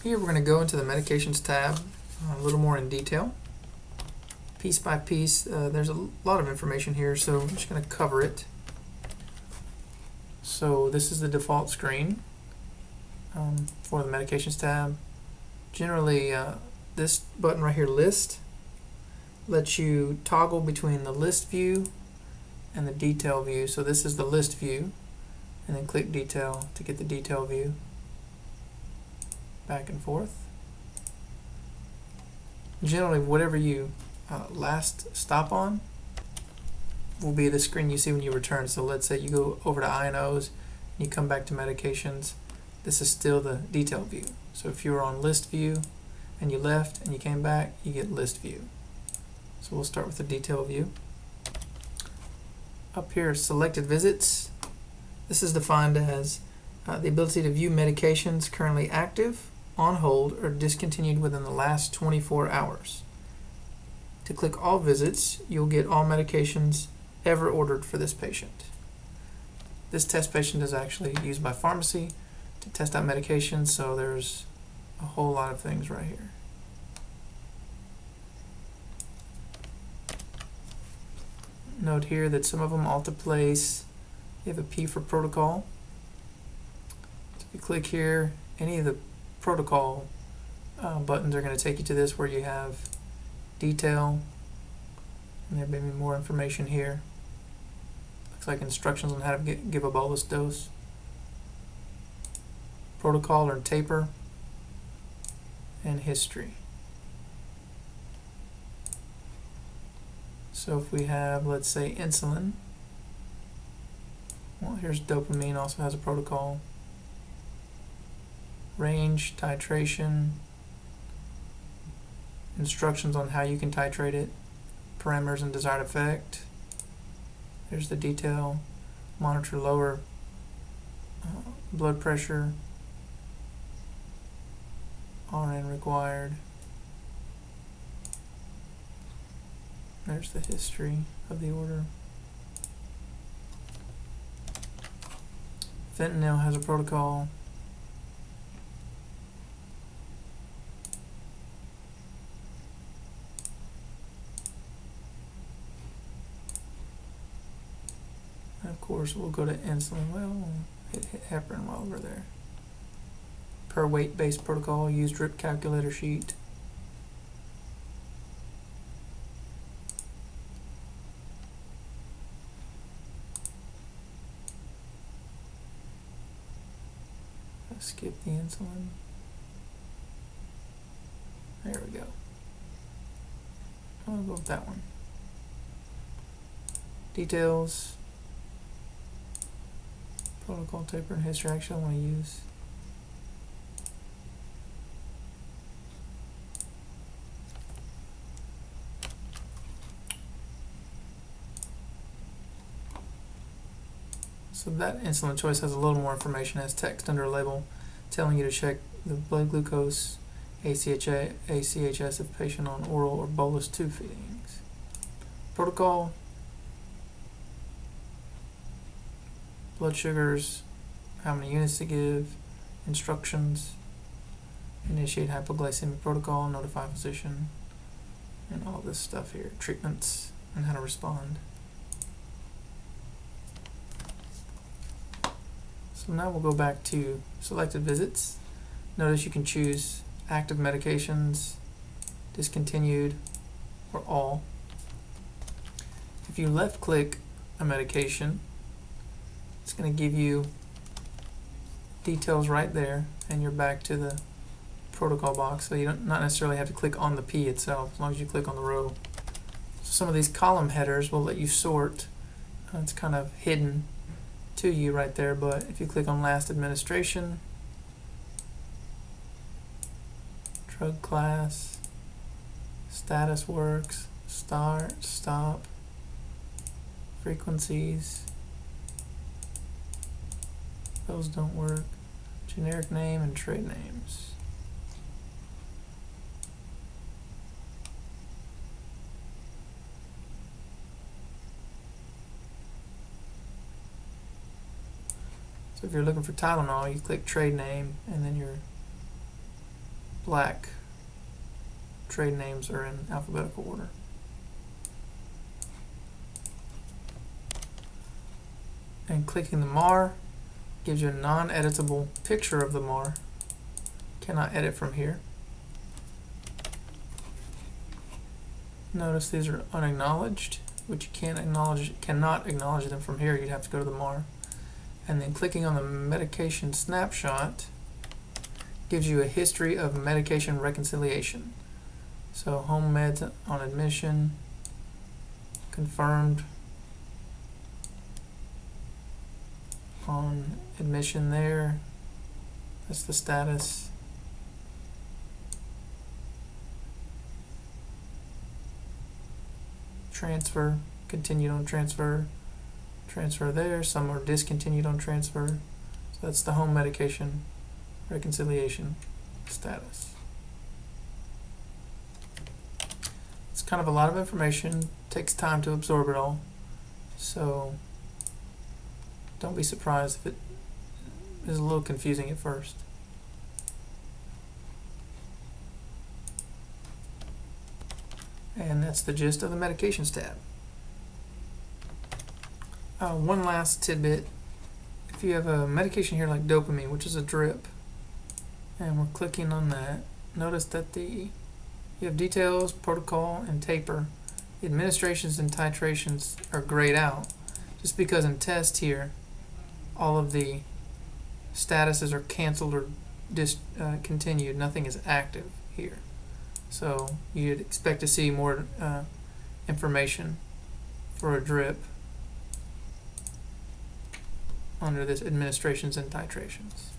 Here we're going to go into the Medications tab a little more in detail. Piece by piece, there's a lot of information here, so I'm just going to cover it. So this is the default screen for the Medications tab. Generally, this button right here, List, lets you toggle between the list view and the detail view. So this is the list view, and then click detail to get the detail view. Back and forth. Generally, whatever you last stop on will be the screen you see when you return. So let's say you go over to INOs and you come back to medications. This is still the detail view. So if you were on list view and you left and you came back, you get list view. So we'll start with the detail view. Up here, selected visits. This is defined as the ability to view medications currently active, on hold, or discontinued within the last 24 hours. To click all visits, you'll get all medications ever ordered for this patient. This test patient is actually used by pharmacy to test out medications, so there's a whole lot of things right here. Note here that some of them alter place. You have a P for protocol. So if you click here, any of the protocol buttons are going to take you to this where you have detail, and there may be more information here. Looks like instructions on how to give a bolus dose, protocol or taper, and history. So if we have, let's say, insulin, well, here's dopamine, also has a protocol, range, titration, instructions on how you can titrate it, parameters and desired effect. There's the detail, monitor lower blood pressure, RN required. There's the history of the order. Fentanyl has a protocol. And of course, we'll go to insulin. Well, hit heparin while we're there. Per weight based protocol, use drip calculator sheet. Skip the insulin. There we go. I'll go with that one. Details. Protocol, taper, and history. Actually, I want to use. So that insulin choice has a little more information, as text under a label telling you to check the blood glucose, ACHS if patient on oral or bolus tube feedings. Protocol, blood sugars, how many units to give, instructions, initiate hypoglycemic protocol, notify physician, and all this stuff here, treatments, and how to respond. So now we'll go back to selected visits. Notice you can choose active medications, discontinued, or all. If you left click a medication, it's going to give you details right there, and you're back to the protocol box, so you don't not necessarily have to click on the P itself, as long as you click on the row. So some of these column headers will let you sort. It's kind of hidden to you right there, but if you click on last administration, drug class, status works, start, stop, frequencies, those don't work, generic name and trade names. So if you're looking for Tylenol, you click trade name and then your black trade names are in alphabetical order. And clicking the MAR gives you a non-editable picture of the MAR. Cannot edit from here. Notice these are unacknowledged, which you cannot acknowledge them from here. You'd have to go to the MAR. And then clicking on the medication snapshot gives you a history of medication reconciliation. So home meds on admission, confirmed on admission there. That's the status. Transfer, continued on transfer. Transfer there. Some are discontinued on transfer. So that's the home medication reconciliation status. It's kind of a lot of information. Takes time to absorb it all. So don't be surprised if it is a little confusing at first. And that's the gist of the medications tab. One last tidbit. If you have a medication here like dopamine, which is a drip, and we're clicking on that, notice that you have details, protocol, and taper. The administrations and titrations are grayed out, just because in test here, all of the statuses are canceled or discontinued. Nothing is active here. So you'd expect to see more information for a drip under this administrations and titrations.